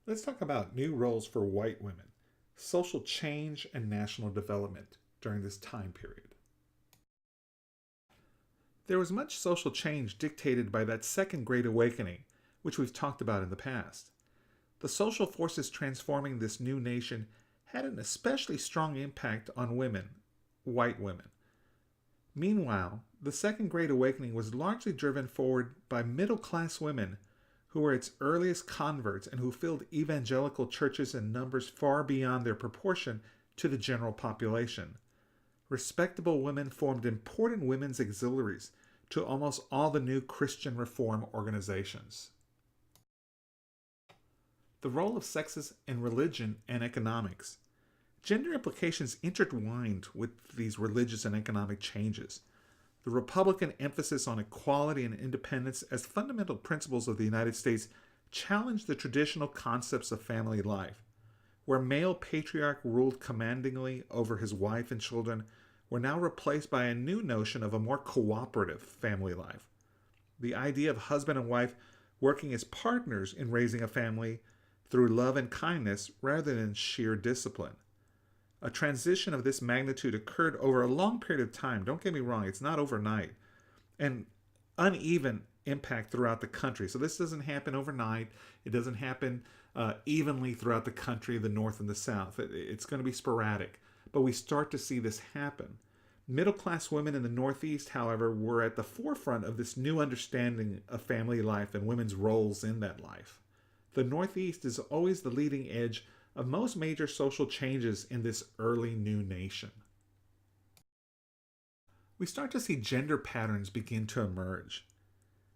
Let's talk about new roles for white women, social change, and national development during this time period. There was much social change dictated by that Second Great Awakening, which we've talked about in the past. The social forces transforming this new nation had an especially strong impact on women, white women. Meanwhile, the Second Great Awakening was largely driven forward by middle class women who were its earliest converts and who filled evangelical churches in numbers far beyond their proportion to the general population. Respectable women formed important women's auxiliaries to almost all the new Christian reform organizations. The role of sexes in religion and economics. Gender implications intertwined with these religious and economic changes. The Republican emphasis on equality and independence as fundamental principles of the United States challenged the traditional concepts of family life, where male patriarch ruled commandingly over his wife and children were now replaced by a new notion of a more cooperative family life. The idea of husband and wife working as partners in raising a family through love and kindness rather than sheer discipline. A transition of this magnitude occurred over a long period of time. Don't get me wrong, it's not overnight. And uneven impact throughout the country. So this doesn't happen overnight. It doesn't happen evenly throughout the country, the North and the South. It's going to be sporadic. But we start to see this happen. Middle class women in the Northeast, however, were at the forefront of this new understanding of family life and women's roles in that life. The Northeast is always the leading edge of most major social changes in this early new nation. We start to see gender patterns begin to emerge.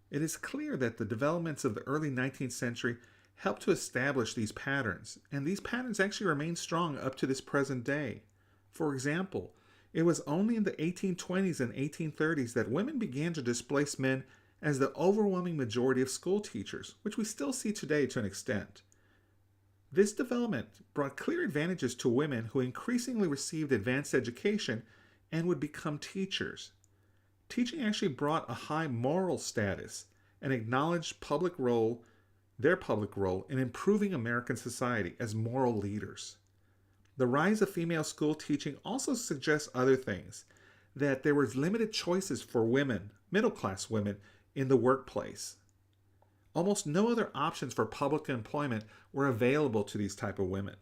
It is clear that the developments of the early 19th century helped to establish these patterns, and these patterns actually remain strong up to this present day. For example, it was only in the 1820s and 1830s that women began to displace men as the overwhelming majority of school teachers, which we still see today to an extent. This development brought clear advantages to women who increasingly received advanced education and would become teachers. Teaching actually brought a high moral status and acknowledged their public role in improving American society as moral leaders. The rise of female school teaching also suggests other things, that there was limited choices for women, middle class women, in the workplace. Almost no other options for public employment were available to these type of women.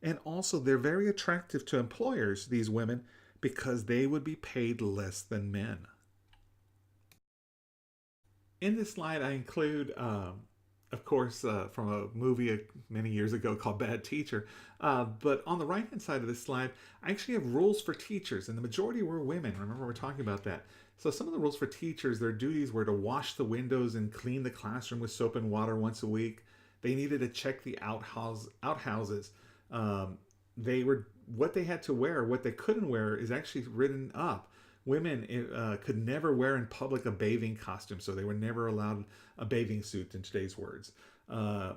And also they're very attractive to employers, these women, because they would be paid less than men. In this slide I include, of course, from a movie many years ago called Bad Teacher. But on the right-hand side of this slide, I actually have rules for teachers, and the majority were women. Remember, we're talking about that. So some of the rules for teachers, their duties were to wash the windows and clean the classroom with soap and water once a week. They needed to check the outhouses. They were what they had to wear, what they couldn't wear is actually written up. Women could never wear in public a bathing costume, so they were never allowed a bathing suit in today's words.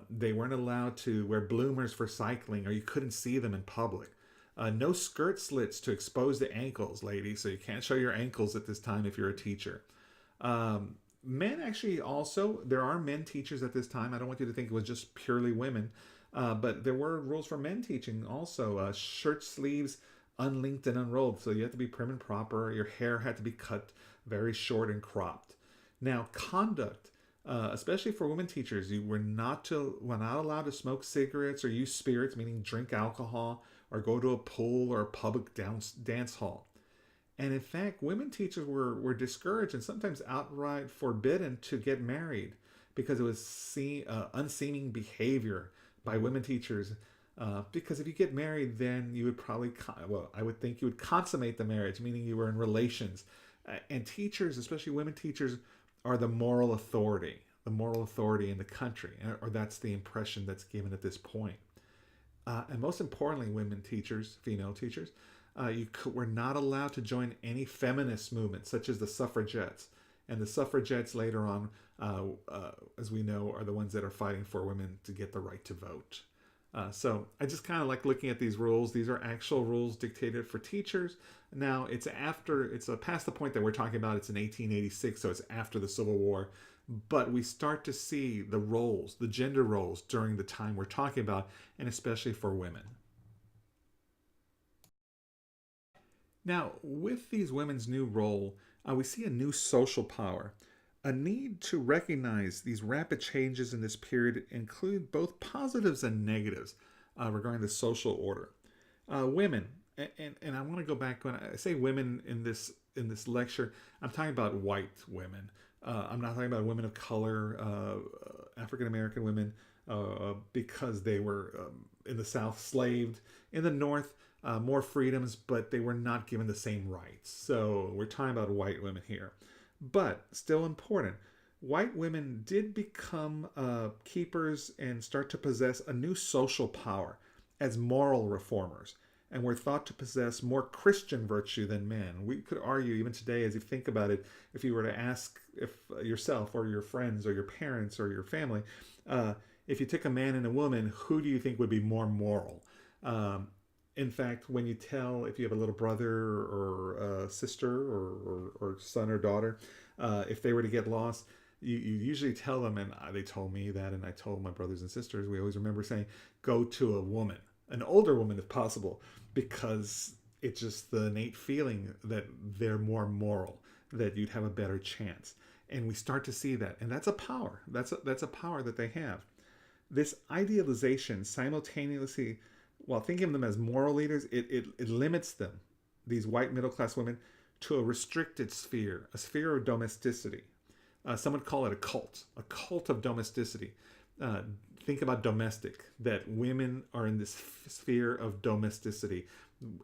They weren't allowed to wear bloomers for cycling, or you couldn't see them in public. No skirt slits to expose the ankles, ladies, so you can't show your ankles at this time if you're a teacher. Men actually also, there are men teachers at this time. I don't want you to think it was just purely women, but there were rules for men teaching also. Shirt sleeves unlinked and unrolled, so you had to be prim and proper. Your hair had to be cut very short and cropped. Now, conduct, especially for women teachers, you were not allowed to smoke cigarettes or use spirits, meaning drink alcohol, or go to a pool or a public dance hall. And in fact, women teachers were discouraged and sometimes outright forbidden to get married because it was unseeming behavior by women teachers. Because if you get married, then you would probably, I would think you would consummate the marriage, meaning you were in relations. And teachers, especially women teachers, are the moral authority in the country, or that's the impression that's given at this point. And most importantly, women teachers, female teachers, were not allowed to join any feminist movements, such as the suffragettes. And the suffragettes later on, as we know, are the ones that are fighting for women to get the right to vote. So I just kind of like looking at these rules. These are actual rules dictated for teachers. Now it's past the point that we're talking about. It's in 1886, so it's after the Civil War but we start to see the roles, the gender roles during the time we're talking about, and especially for women. Now, with these women's new role, we see a new social power. A need to recognize these rapid changes in this period include both positives and negatives regarding the social order. Women, and I want to go back when I say women in this lecture, I'm talking about white women. I'm not talking about women of color, African American women, because they were in the South slaved. In the North, more freedoms, but they were not given the same rights. So we're talking about white women here. But still important, white women did become keepers and start to possess a new social power as moral reformers, and were thought to possess more Christian virtue than men. We could argue even today, as you think about it, if you were to ask if yourself or your friends or your parents or your family, if you took a man and a woman, who do you think would be more moral? In fact, when you tell, if you have a little brother or a sister or son or daughter, if they were to get lost, you usually tell them, and they told me that, and I told my brothers and sisters, we always remember saying, go to a woman, an older woman if possible, because it's just the innate feeling that they're more moral, that you'd have a better chance. And we start to see that, and that's a power. That's a power that they have. This idealization simultaneously, while thinking of them as moral leaders, it limits them, these white middle class women, to a restricted sphere, a sphere of domesticity. Some would call it a cult of domesticity. Think about domestic, that women are in this sphere of domesticity.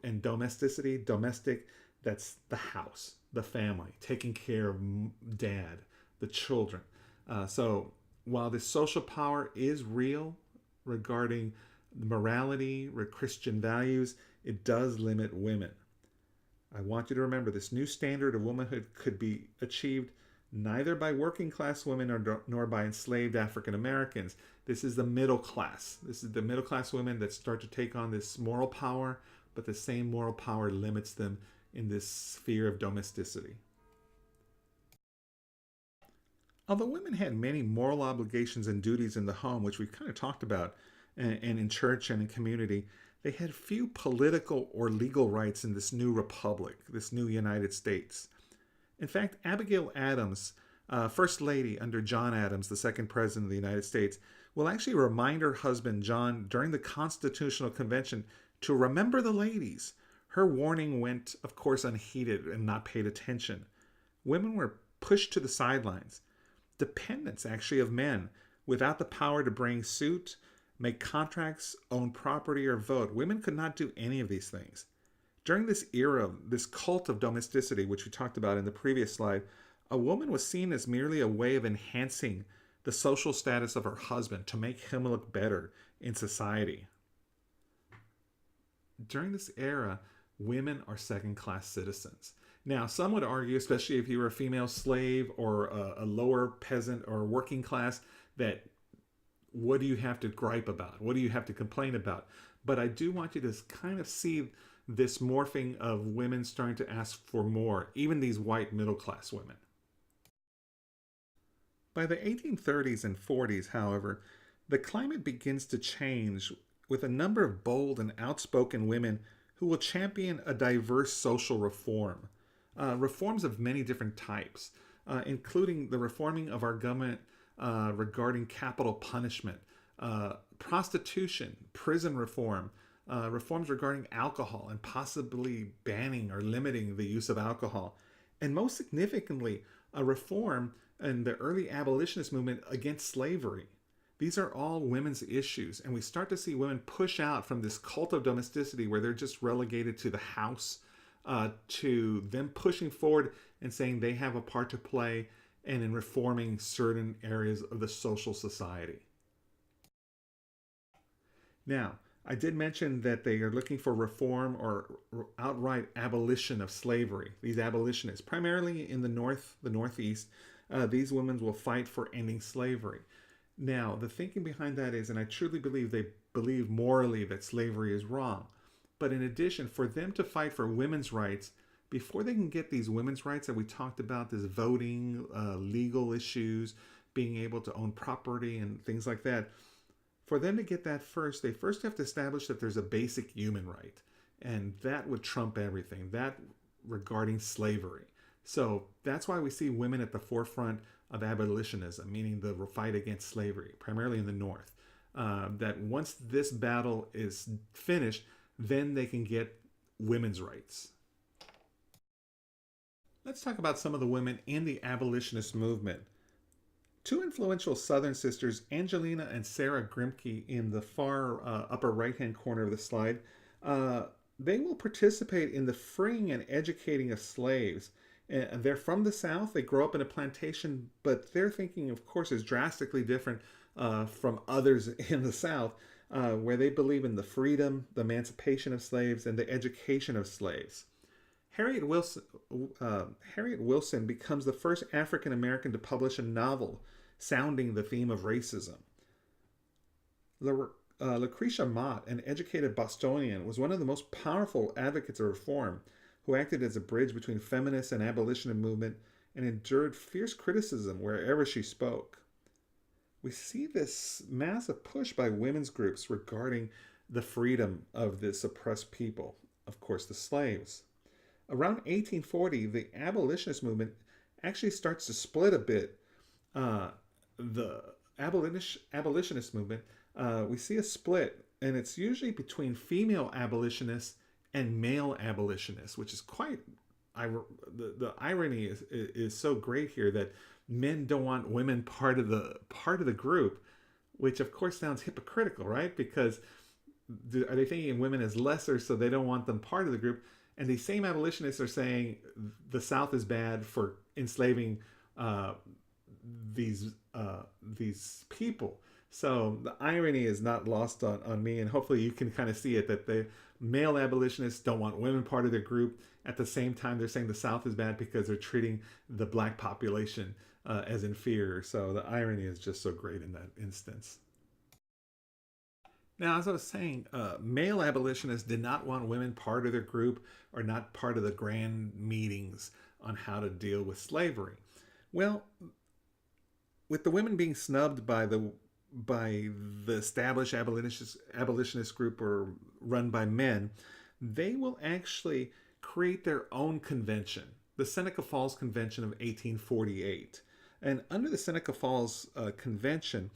And domesticity, domestic, that's the house, the family, taking care of dad, the children. So while this social power is real regarding morality, Christian values, it does limit women. I want you to remember this new standard of womanhood could be achieved neither by working class women nor by enslaved African Americans. This is the middle class. This is the middle class women that start to take on this moral power, but the same moral power limits them in this sphere of domesticity. Although women had many moral obligations and duties in the home, which we've kind of talked about, and in church and in community, they had few political or legal rights in this new republic, this new United States. In fact, Abigail Adams, First Lady under John Adams, the second President of the United States, will actually remind her husband, John, during the Constitutional Convention to remember the ladies. Her warning went, of course, unheeded and not paid attention. Women were pushed to the sidelines, dependents actually of men, without the power to bring suit, make contracts, own property, or vote. Women could not do any of these things. During this era, this cult of domesticity, which we talked about in the previous slide, a woman was seen as merely a way of enhancing the social status of her husband to make him look better in society. During this era, women are second-class citizens. Now, some would argue, especially if you were a female slave or a lower peasant or working class, that what do you have to gripe about? What do you have to complain about? But I do want you to kind of see this morphing of women starting to ask for more, even these white middle-class women. By the 1830s and 40s, however, the climate begins to change with a number of bold and outspoken women who will champion a diverse social reform. Reforms of many different types, including the reforming of our government regarding capital punishment, prostitution, prison reform, reforms regarding alcohol and possibly banning or limiting the use of alcohol, and most significantly, a reform in the early abolitionist movement against slavery. These are all women's issues, and we start to see women push out from this cult of domesticity where they're just relegated to the house, to them pushing forward and saying they have a part to play and in reforming certain areas of the social society. Now, I did mention that they are looking for reform or outright abolition of slavery. These abolitionists, primarily in the North, the Northeast, these women will fight for ending slavery. Now, the thinking behind that is, and I truly believe they believe morally that slavery is wrong. But in addition, for them to fight for women's rights, before they can get these women's rights that we talked about, this voting, legal issues, being able to own property and things like that. For them to get that first, they first have to establish that there's a basic human right. And that would trump everything, that regarding slavery. So that's why we see women at the forefront of abolitionism, meaning the fight against slavery, primarily in the North. That once this battle is finished, then they can get women's rights. Let's talk about some of the women in the abolitionist movement. Two influential Southern sisters, Angelina and Sarah Grimke, in the far upper right-hand corner of the slide, they will participate in the freeing and educating of slaves. They're from the South. They grow up in a plantation, but their thinking, of course, is drastically different from others in the South, where they believe in the freedom, the emancipation of slaves, and the education of slaves. Harriet Wilson becomes the first African American to publish a novel sounding the theme of racism. Lucretia Mott, an educated Bostonian, was one of the most powerful advocates of reform, who acted as a bridge between feminist and abolitionist movement and endured fierce criticism wherever she spoke. We see this massive push by women's groups regarding the freedom of this oppressed people, of course, the slaves. Around 1840, the abolitionist movement actually starts to split a bit. The abolitionist movement, we see a split, and it's usually between female abolitionists and male abolitionists, which is quite the irony is so great here that men don't want women part of the group, which of course sounds hypocritical, right? Because are they thinking of women as lesser, so they don't want them part of the group? And these same abolitionists are saying the South is bad for enslaving these people. So the irony is not lost on me, and hopefully you can kind of see it, that the male abolitionists don't want women part of their group. At the same time, they're saying the South is bad because they're treating the black population as inferior. So the irony is just so great in that instance. Now, as I was saying, male abolitionists did not want women part of their group or not part of the grand meetings on how to deal with slavery. Well, with the women being snubbed by the established abolitionist group or run by men, they will actually create their own convention, the Seneca Falls Convention of 1848. And under the Seneca Falls Convention,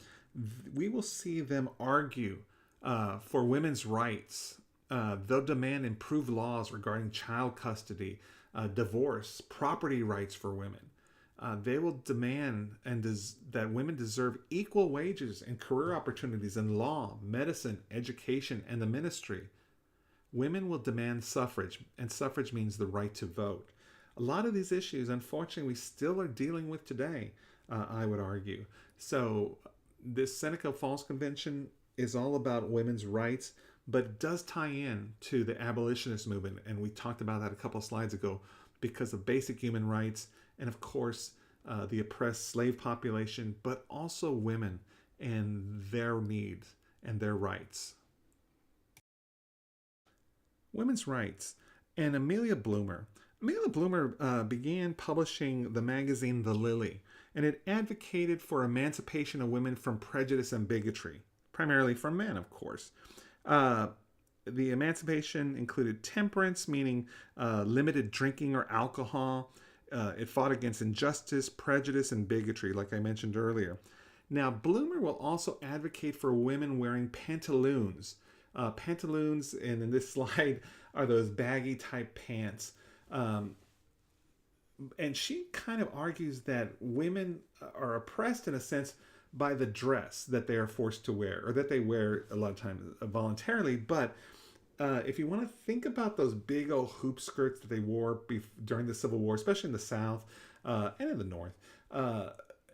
we will see them argue for women's rights. They'll demand improved laws regarding child custody, divorce, property rights for women. They will demand that women deserve equal wages and career opportunities in law, medicine, education, and the ministry. Women will demand suffrage, and suffrage means the right to vote. A lot of these issues, unfortunately, we still are dealing with today, I would argue. So this Seneca Falls Convention is all about women's rights, but it does tie in to the abolitionist movement, and we talked about that a couple of slides ago, because of basic human rights and, of course, the oppressed slave population, but also women and their needs and their rights. Women's rights. And Amelia Bloomer. Amelia Bloomer began publishing the magazine The Lily, and it advocated for emancipation of women from prejudice and bigotry, primarily from men, of course. The emancipation included temperance, meaning limited drinking or alcohol. It fought against injustice, prejudice, and bigotry, like I mentioned earlier. Now, Bloomer will also advocate for women wearing pantaloons. Pantaloons, and in this slide, are those baggy type pants. And she kind of argues that women are oppressed in a sense by the dress that they are forced to wear, or that they wear a lot of times voluntarily. But if you want to think about those big old hoop skirts that they wore during the Civil War, especially in the South and in the North,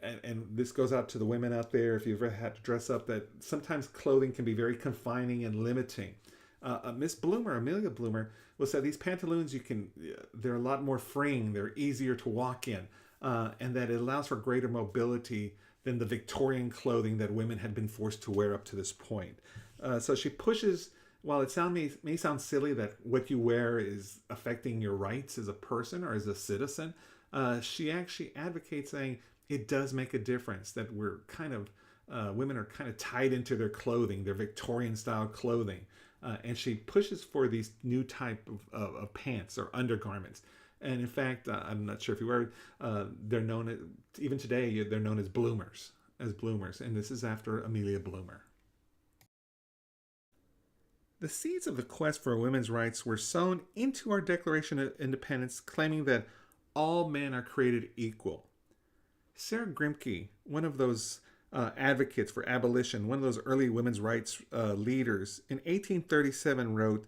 and this goes out to the women out there, if you've ever had to dress up, that sometimes clothing can be very confining and limiting. Miss Bloomer, Amelia Bloomer, will say these pantaloons, they're a lot more freeing, they're easier to walk in, and that it allows for greater mobility than the Victorian clothing that women had been forced to wear up to this point. So she pushes, while it may sound silly that what you wear is affecting your rights as a person or as a citizen, she actually advocates saying it does make a difference that we're kind of women are kind of tied into their clothing, their Victorian style clothing, and she pushes for these new type of pants or undergarments. And in fact, I'm not sure if you were, they're known as, even today they're known as bloomers, and this is after Amelia Bloomer. The seeds of the quest for women's rights were sown into our Declaration of Independence, claiming that all men are created equal. Sarah Grimke, one of those advocates for abolition, one of those early women's rights leaders, in 1837 wrote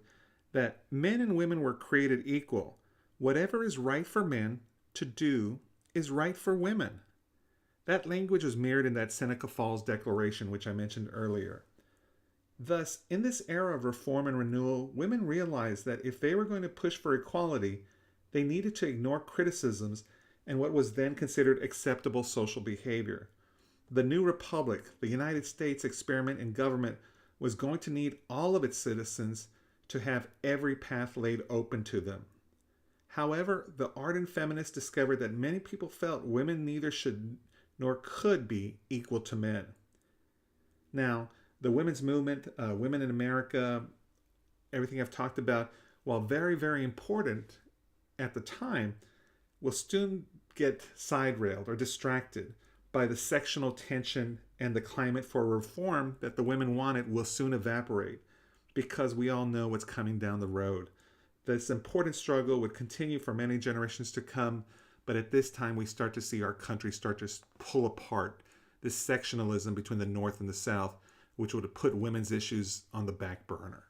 that men and women were created equal. Whatever is right for men to do is right for women. That language was mirrored in that Seneca Falls Declaration, which I mentioned earlier. Thus, in this era of reform and renewal, women realized that if they were going to push for equality, they needed to ignore criticisms and what was then considered acceptable social behavior. The new republic, the United States experiment in government, was going to need all of its citizens to have every path laid open to them. However, the ardent feminists discovered that many people felt women neither should nor could be equal to men. Now, the women's movement, women in America, everything I've talked about, while very, very important at the time, will soon get side-railed or distracted by the sectional tension, and the climate for reform that the women wanted will soon evaporate because we all know what's coming down the road. This important struggle would continue for many generations to come, but at this time we start to see our country start to pull apart, this sectionalism between the North and the South, which would have put women's issues on the back burner.